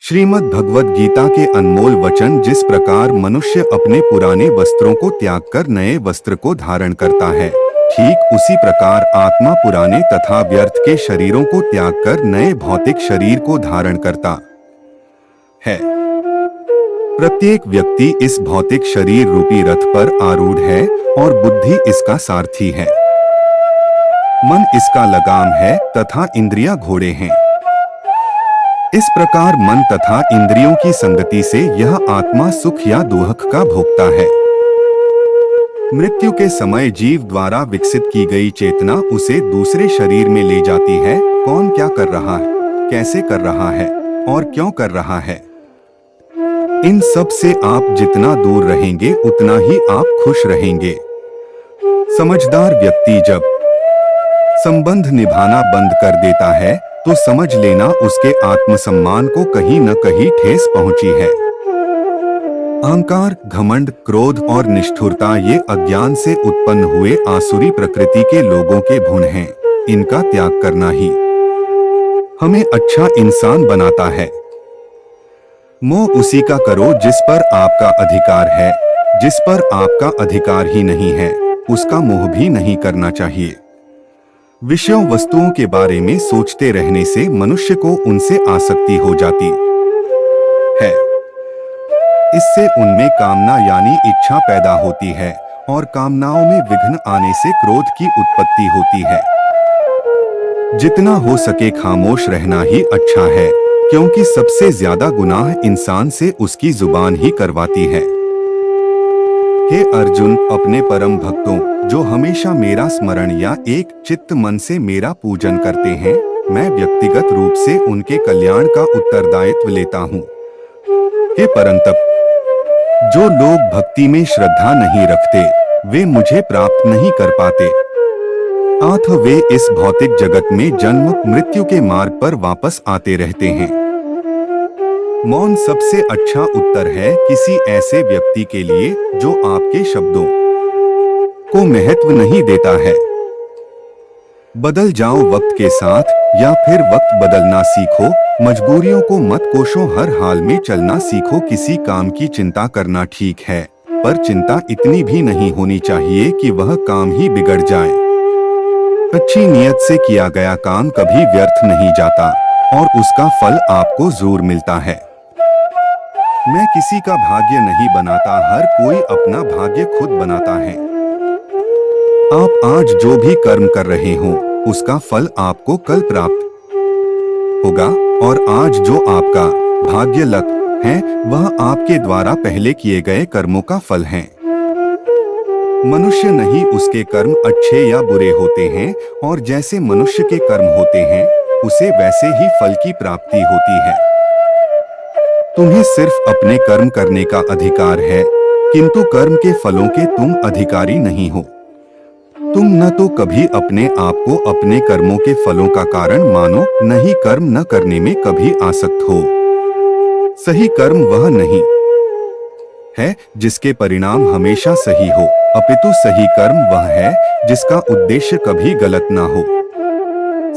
श्रीमद् भगवद गीता के अनमोल वचन जिस प्रकार मनुष्य अपने पुराने वस्त्रों को त्याग कर नए वस्त्र को धारण करता है, ठीक उसी प्रकार आत्मा पुराने तथा व्यर्थ के शरीरों को त्याग कर नए भौतिक शरीर को धारण करता है। प्रत्येक व्यक्ति इस भौतिक शरीर रूपी रथ पर आरूढ़ है और बुद्धि इसका सारथी है। मन इसका लगाम है तथा इंद्रियां घोड़े हैं। इस प्रकार मन तथा इंद्रियों की संगति से यह आत्मा सुख या दुख का भोगता है। मृत्यु के समय जीव द्वारा विकसित की गई चेतना उसे दूसरे शरीर में ले जाती है। कौन क्या कर रहा है, कैसे कर रहा है और क्यों कर रहा है, इन सब से आप जितना दूर रहेंगे उतना ही आप खुश रहेंगे। समझदार व्यक्ति जब संबंध निभाना बंद कर देता है तो समझ लेना उसके आत्मसम्मान को कहीं न कहीं ठेस पहुंची है। अहंकार, घमंड, क्रोध और निष्ठुरता ये अज्ञान से उत्पन्न हुए आसुरी प्रकृति के लोगों के गुण हैं। इनका त्याग करना ही हमें अच्छा इंसान बनाता है। मोह उसी का करो जिस पर आपका अधिकार है। जिस पर आपका अधिकार ही नहीं है उसका मोह भी नहीं करना चाहिए। विषयों वस्तुओं के बारे में सोचते रहने से मनुष्य को उनसे आसक्ति हो जाती है। इससे उनमें कामना यानी इच्छा पैदा होती है और कामनाओं में विघ्न आने से क्रोध की उत्पत्ति होती है। जितना हो सके खामोश रहना ही अच्छा है, क्योंकि सबसे ज्यादा गुनाह इंसान से उसकी जुबान ही करवाती है। हे अर्जुन, अपने परम भक्तों जो हमेशा मेरा स्मरण या एक चित्त मन से मेरा पूजन करते हैं, मैं व्यक्तिगत रूप से उनके कल्याण का उत्तरदायित्व लेता हूँ। हे परंतप, जो लोग भक्ति में श्रद्धा नहीं रखते वे मुझे प्राप्त नहीं कर पाते, अतः वे इस भौतिक जगत में जन्म मृत्यु के मार्ग पर वापस आते रहते हैं। मौन सबसे अच्छा उत्तर है किसी ऐसे व्यक्ति के लिए जो आपके शब्दों को महत्व नहीं देता है। बदल जाओ वक्त के साथ या फिर वक्त बदलना सीखो। मजबूरियों को मत कोसो, हर हाल में चलना सीखो। किसी काम की चिंता करना ठीक है, पर चिंता इतनी भी नहीं होनी चाहिए कि वह काम ही बिगड़ जाए। अच्छी नियत से किया गया काम कभी व्यर्थ नहीं जाता और उसका फल आपको जरूर मिलता है। मैं किसी का भाग्य नहीं बनाता, हर कोई अपना भाग्य खुद बनाता है। आप आज जो भी कर्म कर रहे हो उसका फल आपको कल प्राप्त होगा, और आज जो आपका भाग्य लक है वह आपके द्वारा पहले किए गए कर्मों का फल है। मनुष्य नहीं उसके कर्म अच्छे या बुरे होते हैं, और जैसे मनुष्य के कर्म होते हैं उसे वैसे ही फल की प्राप्ति होती है। तुम्हें सिर्फ अपने कर्म करने का अधिकार है, किंतु कर्म के फलों के तुम अधिकारी नहीं हो। तुम न तो कभी अपने आप को अपने कर्मों के फलों का कारण मानो, न ही कर्म न करने में कभी आसक्त हो। सही कर्म वह नहीं है जिसके परिणाम हमेशा सही हो, अपितु सही कर्म वह है जिसका उद्देश्य कभी गलत ना हो।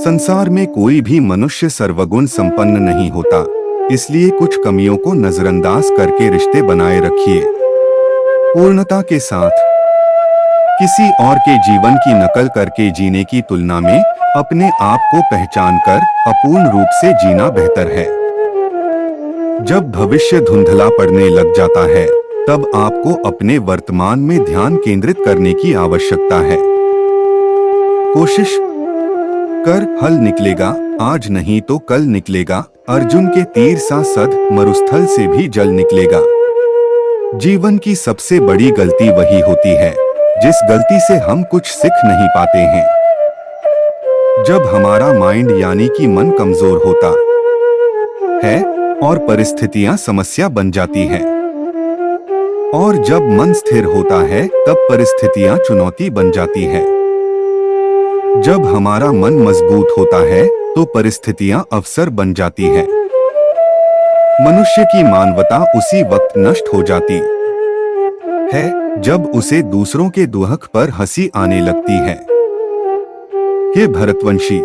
संसार में कोई भी मनुष्य सर्वगुण संपन्न नहीं होता, इसलिए कुछ कमियों को नजरअंदाज करके रिश्ते बनाए रखिए। पूर्णता के साथ किसी और के जीवन की नकल करके जीने की तुलना में अपने आप को पहचान कर अपूर्ण रूप से जीना बेहतर है। जब भविष्य धुंधला पड़ने लग जाता है तब आपको अपने वर्तमान में ध्यान केंद्रित करने की आवश्यकता है। कोशिश कर, हल निकलेगा, आज नहीं तो कल निकलेगा। अर्जुन के तीर सा सद मरुस्थल से भी जल निकलेगा। जीवन की सबसे बड़ी गलती वही होती है जिस गलती से हम कुछ सीख नहीं पाते हैं। जब हमारा माइंड यानी कि मन कमजोर होता है और परिस्थितियां समस्या बन जाती हैं, और जब मन स्थिर होता है तब परिस्थितियां चुनौती बन जाती है। जब हमारा मन मजबूत होता है तो परिस्थितियां अवसर बन जाती है। मनुष्य की मानवता उसी वक्त नष्ट हो जाती है जब उसे दूसरों के दुख पर हंसी आने लगती है। हे भरतवंशी,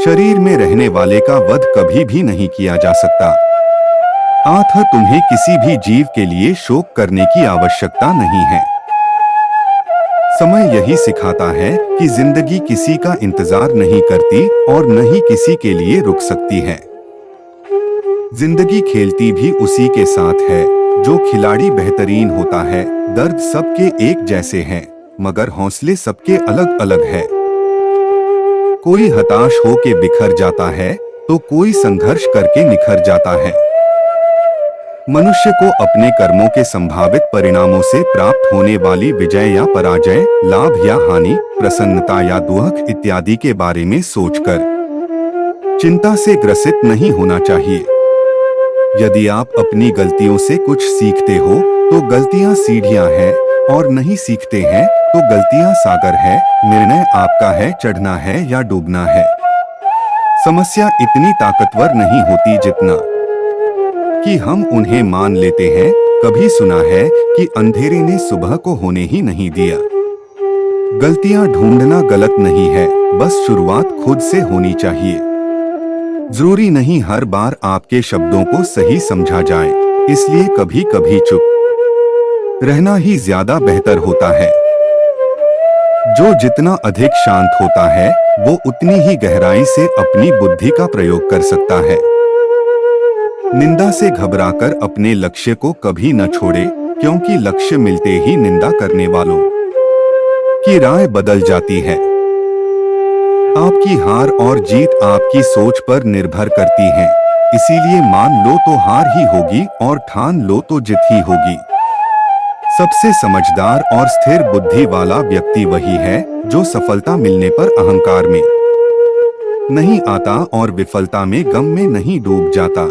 शरीर में रहने वाले का वध कभी भी नहीं किया जा सकता, अतः तुम्हें किसी भी जीव के लिए शोक करने की आवश्यकता नहीं है। समय यही सिखाता है कि जिंदगी किसी का इंतजार नहीं करती और न ही किसी के लिए रुक सकती है। जिंदगी खेलती भी उसी के साथ है जो खिलाड़ी बेहतरीन होता है। दर्द सबके एक जैसे हैं, मगर हौसले सबके अलग अलग है। कोई हताश होके बिखर जाता है तो कोई संघर्ष करके निखर जाता है। मनुष्य को अपने कर्मों के संभावित परिणामों से प्राप्त होने वाली विजय या पराजय, लाभ या हानि, प्रसन्नता या दुख इत्यादि के बारे में सोचकर चिंता से ग्रसित नहीं होना चाहिए। यदि आप अपनी गलतियों से कुछ सीखते हो तो गलतियां सीढ़ियां हैं, और नहीं सीखते हैं तो गलतियां सागर है। निर्णय आपका है, चढ़ना है या डूबना है। समस्या इतनी ताकतवर नहीं होती जितना कि हम उन्हें मान लेते हैं। कभी सुना है कि अंधेरे ने सुबह को होने ही नहीं दिया। गलतियां ढूंढना गलत नहीं है, बस शुरुआत खुद से होनी चाहिए। जरूरी नहीं हर बार आपके शब्दों को सही समझा जाए, इसलिए कभी कभी चुप रहना ही ज्यादा बेहतर होता है। जो जितना अधिक शांत होता है वो उतनी ही गहराई से अपनी बुद्धि का प्रयोग कर सकता है। निंदा से घबराकर अपने लक्ष्य को कभी न छोड़े, क्योंकि लक्ष्य मिलते ही निंदा करने वालों की राय बदल जाती है। आपकी हार और जीत आपकी सोच पर निर्भर करती है, इसीलिए मान लो तो हार ही होगी और ठान लो तो जीत ही होगी। सबसे समझदार और स्थिर बुद्धि वाला व्यक्ति वही है जो सफलता मिलने पर अहंकार में नहीं आता और विफलता में गम में नहीं डूब जाता।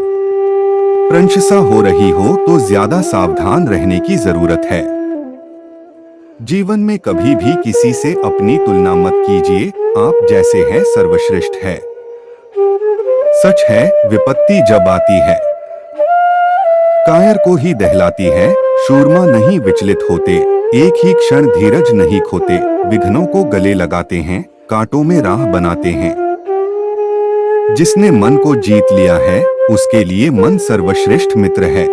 प्रशंसा हो रही हो तो ज्यादा सावधान रहने की जरूरत है। जीवन में कभी भी किसी से अपनी तुलना मत कीजिए, आप जैसे हैं सर्वश्रेष्ठ है। सच है, विपत्ति जब आती है कायर को ही दहलाती है। शूरमा नहीं विचलित होते, एक ही क्षण धीरज नहीं खोते। विघ्नों को गले लगाते हैं, कांटों में राह बनाते हैं। जिसने मन को जीत लिया है उसके लिए मन सर्वश्रेष्ठ मित्र है,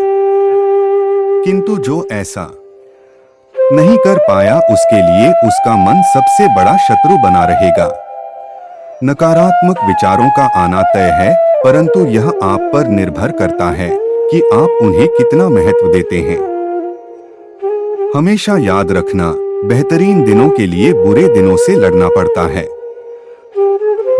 किंतु जो ऐसा नहीं कर पाया उसके लिए उसका मन सबसे बड़ा शत्रु बना रहेगा। नकारात्मक विचारों का आना तय है, परंतु यह आप पर निर्भर करता है कि आप उन्हें कितना महत्व देते हैं। हमेशा याद रखना, बेहतरीन दिनों के लिए बुरे दिनों से लड़ना पड़ता है।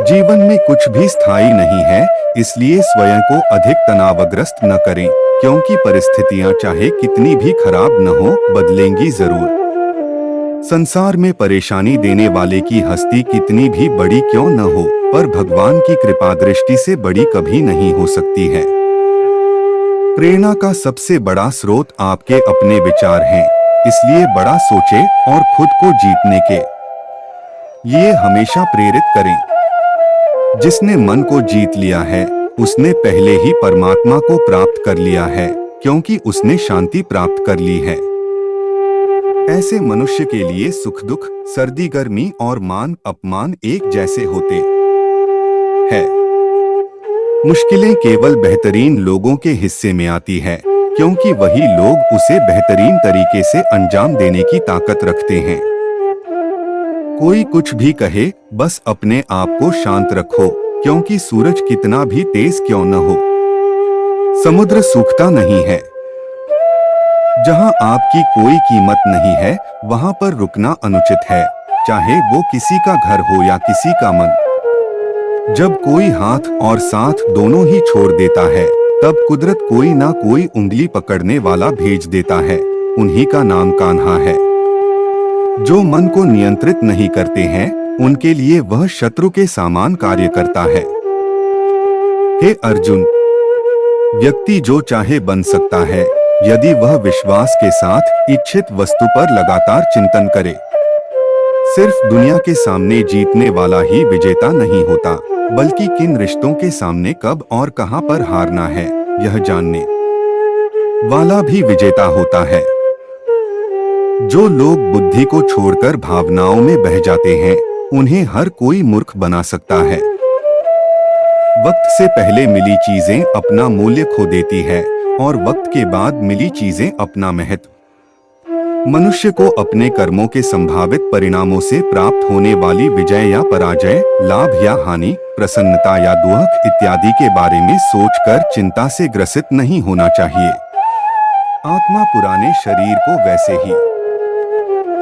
जीवन में कुछ भी स्थायी नहीं है, इसलिए स्वयं को अधिक तनावग्रस्त न करें, क्योंकि परिस्थितियां चाहे कितनी भी खराब न हो, बदलेंगी जरूर। संसार में परेशानी देने वाले की हस्ती कितनी भी बड़ी क्यों न हो, पर भगवान की कृपा दृष्टि से बड़ी कभी नहीं हो सकती है। प्रेरणा का सबसे बड़ा स्रोत आपके अपने विचार हैं, इसलिए बड़ा सोचें और खुद को जीतने के लिए हमेशा प्रेरित करें। जिसने मन को जीत लिया है उसने पहले ही परमात्मा को प्राप्त कर लिया है, क्योंकि उसने शांति प्राप्त कर ली है। ऐसे मनुष्य के लिए सुख दुख, सर्दी गर्मी और मान अपमान एक जैसे होते हैं। मुश्किलें केवल बेहतरीन लोगों के हिस्से में आती है, क्योंकि वही लोग उसे बेहतरीन तरीके से अंजाम देने की ताकत रखते हैं। कोई कुछ भी कहे, बस अपने आप को शांत रखो, क्योंकि सूरज कितना भी तेज क्यों न हो, समुद्र सूखता नहीं है। जहां आपकी कोई कीमत नहीं है, वहां पर रुकना अनुचित है, चाहे वो किसी का घर हो या किसी का मन। जब कोई हाथ और साथ दोनों ही छोड़ देता है, तब कुदरत कोई ना कोई उंगली पकड़ने वाला भेज देता है। उन्हीं का नाम कान्हा है। जो मन को नियंत्रित नहीं करते हैं, उनके लिए वह शत्रु के समान कार्य करता है। हे अर्जुन, व्यक्ति जो चाहे बन सकता है, यदि वह विश्वास के साथ इच्छित वस्तु पर लगातार चिंतन करे। सिर्फ दुनिया के सामने जीतने वाला ही विजेता नहीं होता, बल्कि किन रिश्तों के सामने कब और कहां पर हारना है, यह जानने वाला भी विजेता होता है। जो लोग बुद्धि को छोड़कर भावनाओं में बह जाते हैं, उन्हें हर कोई मूर्ख बना सकता है। वक्त से पहले मिली चीजें अपना मूल्य खो देती है और वक्त के बाद मिली चीजें अपना महत्व। मनुष्य को अपने कर्मों के संभावित परिणामों से प्राप्त होने वाली विजय या पराजय, लाभ या हानि, प्रसन्नता या दुख इत्यादि के बारे में सोचकर चिंता से ग्रसित नहीं होना चाहिए। आत्मा पुराने शरीर को वैसे ही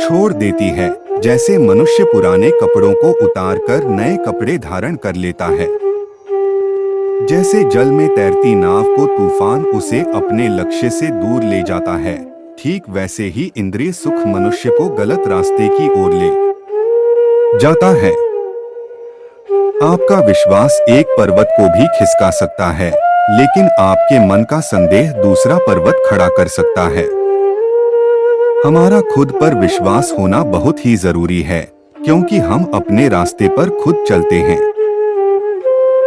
छोड़ देती है जैसे मनुष्य पुराने कपड़ों को उतारकर नए कपड़े धारण कर लेता है। जैसे जल में तैरती नाव को तूफान उसे अपने लक्ष्य से दूर ले जाता है, ठीक वैसे ही इंद्रिय सुख मनुष्य को गलत रास्ते की ओर ले जाता है। आपका विश्वास एक पर्वत को भी खिसका सकता है, लेकिन आपके मन का संदेह दूसरा पर्वत खड़ा कर सकता है। हमारा खुद पर विश्वास होना बहुत ही जरूरी है, क्योंकि हम अपने रास्ते पर खुद चलते हैं।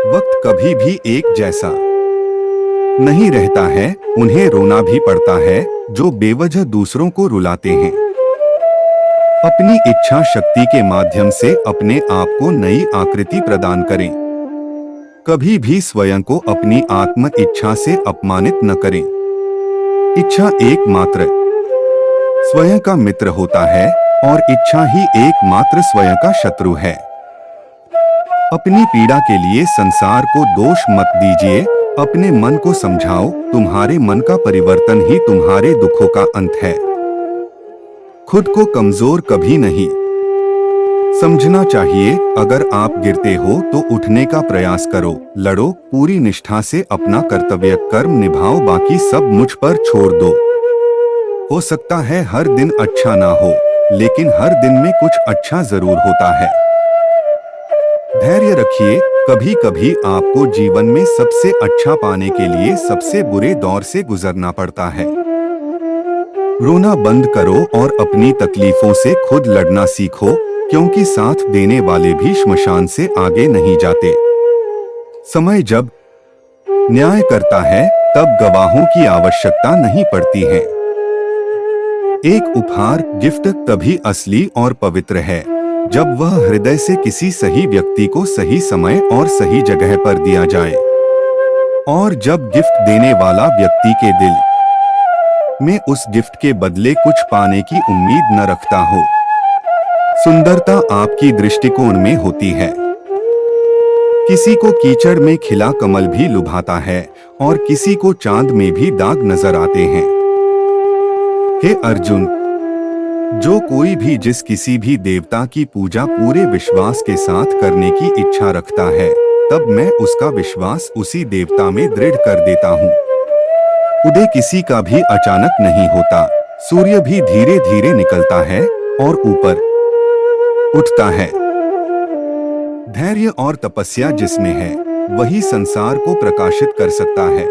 वक्त कभी भी एक जैसा नहीं रहता है, उन्हें रोना भी पड़ता है जो बेवजह दूसरों को रुलाते हैं। अपनी इच्छा शक्ति के माध्यम से अपने आप को नई आकृति प्रदान करें। कभी भी स्वयं को अपनी आत्म इच्छा से अपमानित न करें। इच्छा एकमात्र स्वयं का मित्र होता है और इच्छा ही एकमात्र स्वयं का शत्रु है। अपनी पीड़ा के लिए संसार को दोष मत दीजिए, अपने मन को समझाओ, तुम्हारे मन का परिवर्तन ही तुम्हारे दुखों का अंत है। खुद को कमजोर कभी नहीं समझना चाहिए। अगर आप गिरते हो तो उठने का प्रयास करो, लड़ो, पूरी निष्ठा से अपना कर्तव्य कर्म निभाओ, बाकी सब मुझ पर छोड़ दो। हो सकता है हर दिन अच्छा ना हो, लेकिन हर दिन में कुछ अच्छा जरूर होता है। धैर्य रखिए, कभी कभी आपको जीवन में सबसे अच्छा पाने के लिए सबसे बुरे दौर से गुजरना पड़ता है। रोना बंद करो और अपनी तकलीफों से खुद लड़ना सीखो, क्योंकि साथ देने वाले भी श्मशान से आगे नहीं जाते। समय जब न्याय करता है तब गवाहों की आवश्यकता नहीं पड़ती है। एक उपहार गिफ्ट तभी असली और पवित्र है जब वह हृदय से किसी सही व्यक्ति को सही समय और सही जगह पर दिया जाए, और जब गिफ्ट देने वाला व्यक्ति के दिल में उस गिफ्ट के बदले कुछ पाने की उम्मीद न रखता हो। सुंदरता आपकी दृष्टिकोण में होती है। किसी को कीचड़ में खिला कमल भी लुभाता है और किसी को चांद में भी दाग नजर आते हैं। हे अर्जुन, जो कोई भी जिस किसी भी देवता की पूजा पूरे विश्वास के साथ करने की इच्छा रखता है, तब मैं उसका विश्वास उसी देवता में दृढ़ कर देता हूँ। उदय किसी का भी अचानक नहीं होता, सूर्य भी धीरे धीरे निकलता है और ऊपर उठता है। धैर्य और तपस्या जिसमें है, वही संसार को प्रकाशित कर सकता है।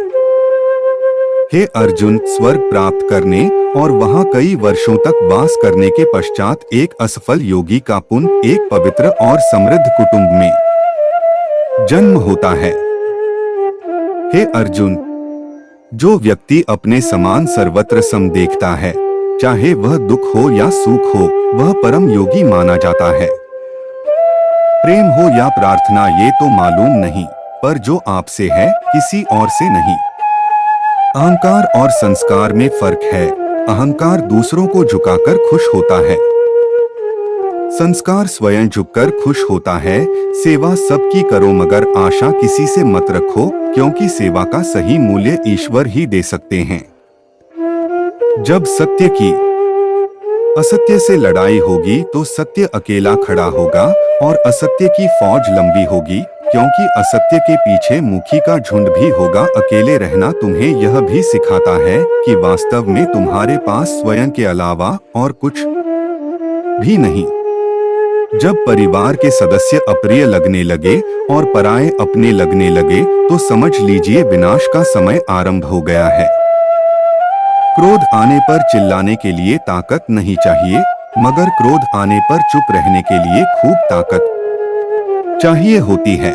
हे अर्जुन, स्वर्ग प्राप्त करने और वहां कई वर्षों तक वास करने के पश्चात एक असफल योगी का पुण्य एक पवित्र और समृद्ध कुटुंब में जन्म होता है। हे अर्जुन, जो व्यक्ति अपने समान सर्वत्र सम देखता है, चाहे वह दुख हो या सुख हो, वह परम योगी माना जाता है। प्रेम हो या प्रार्थना ये तो मालूम नहीं, पर जो आपसे है किसी और से नहीं। अहंकार और संस्कार में फर्क है। अहंकार दूसरों को झुकाकर खुश होता है, संस्कार स्वयं झुककर खुश होता है। सेवा सबकी करो मगर आशा किसी से मत रखो, क्योंकि सेवा का सही मूल्य ईश्वर ही दे सकते हैं। जब सत्य की असत्य से लड़ाई होगी तो सत्य अकेला खड़ा होगा और असत्य की फौज लंबी होगी, क्योंकि असत्य के पीछे मुखी का झुंड भी होगा। अकेले रहना तुम्हें यह भी सिखाता है कि वास्तव में तुम्हारे पास स्वयं के अलावा और कुछ भी नहीं। जब परिवार के सदस्य अप्रिय लगने लगे और पराये अपने लगने लगे, तो समझ लीजिए विनाश का समय आरंभ हो गया है। क्रोध आने पर चिल्लाने के लिए ताकत नहीं चाहिए, मगर क्रोध आने पर चुप रहने के लिए खूब ताकत चाहिए होती है।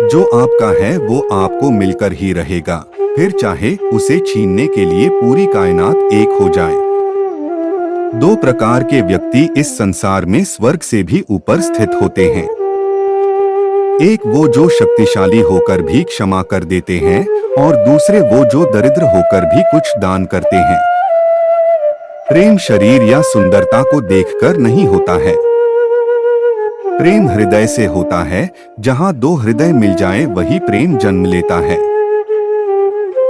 जो आपका है वो आपको मिलकर ही रहेगा, फिर चाहे उसे छीनने के लिए पूरी कायनात एक हो जाए। दो प्रकार के व्यक्ति इस संसार में स्वर्ग से भी ऊपर स्थित होते हैं। एक वो जो शक्तिशाली होकर भी क्षमा कर देते हैं और दूसरे वो जो दरिद्र होकर भी कुछ दान करते हैं। प्रेम शरीर या सुंदरता को देखकर नहीं होता है। प्रेम हृदय से होता है। जहां दो हृदय मिल जाएं, वही प्रेम जन्म लेता है।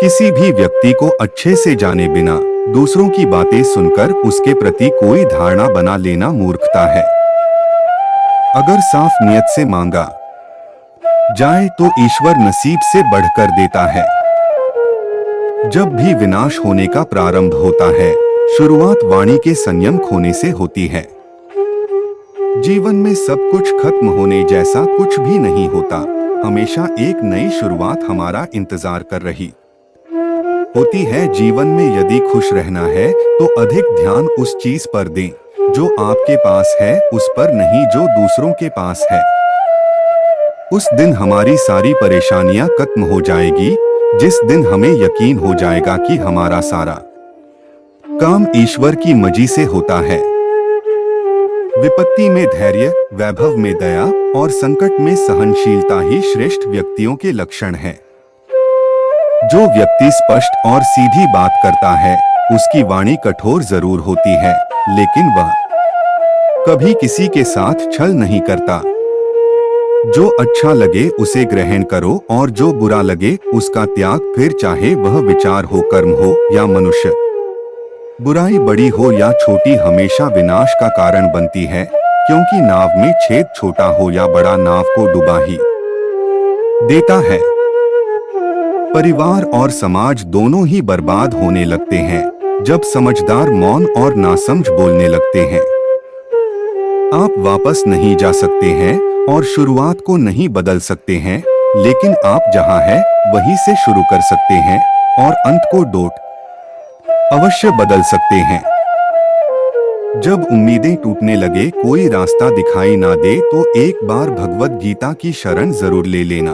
किसी भी व्यक्ति को अच्छे से जाने बिना दूसरों की बातें सुनकर उसके प्रति कोई धारणा बना लेना मूर्खता है। अगर साफ नियत से मांगा जाए तो ईश्वर नसीब से बढ़कर देता है। जब भी विनाश होने का प्रारंभ होता है, शुरुआत वाणी के संयम खोने से होती है। जीवन में सब कुछ खत्म होने जैसा कुछ भी नहीं होता। हमेशा एक नई शुरुआत हमारा इंतजार कर रही होती है। जीवन में यदि खुश रहना है तो अधिक ध्यान उस चीज पर दें जो आपके पास है, उस पर नहीं जो दूसरों के पास है। उस दिन हमारी सारी परेशानियां खत्म हो जाएगी, जिस दिन हमें यकीन हो जाएगा कि हमारा सारा काम ईश्वर की मर्जी से होता है। विपत्ति में धैर्य, वैभव में दया और संकट में सहनशीलता ही श्रेष्ठ व्यक्तियों के लक्षण हैं। जो व्यक्ति स्पष्ट और सीधी बात करता है, उसकी वाणी कठोर जरूर होती है, लेकिन वह कभी किसी के साथ छल नहीं करता। जो अच्छा लगे उसे ग्रहण करो और जो बुरा लगे उसका त्याग, फिर चाहे वह विचार हो, कर्म हो या मनुष्य। बुराई बड़ी हो या छोटी हमेशा विनाश का कारण बनती है, क्योंकि नाव में छेद छोटा हो या बड़ा, नाव को डुबा ही देता है। परिवार और समाज दोनों ही बर्बाद होने लगते हैं जब समझदार मौन और नासमझ बोलने लगते हैं। आप वापस नहीं जा सकते हैं और शुरुआत को नहीं बदल सकते हैं, लेकिन आप जहां हैं वहीं से शुरू कर सकते हैं और अंत को अवश्य बदल सकते हैं। जब उम्मीदें टूटने लगे, कोई रास्ता दिखाई ना दे, तो एक बार भगवद गीता की शरण जरूर ले लेना।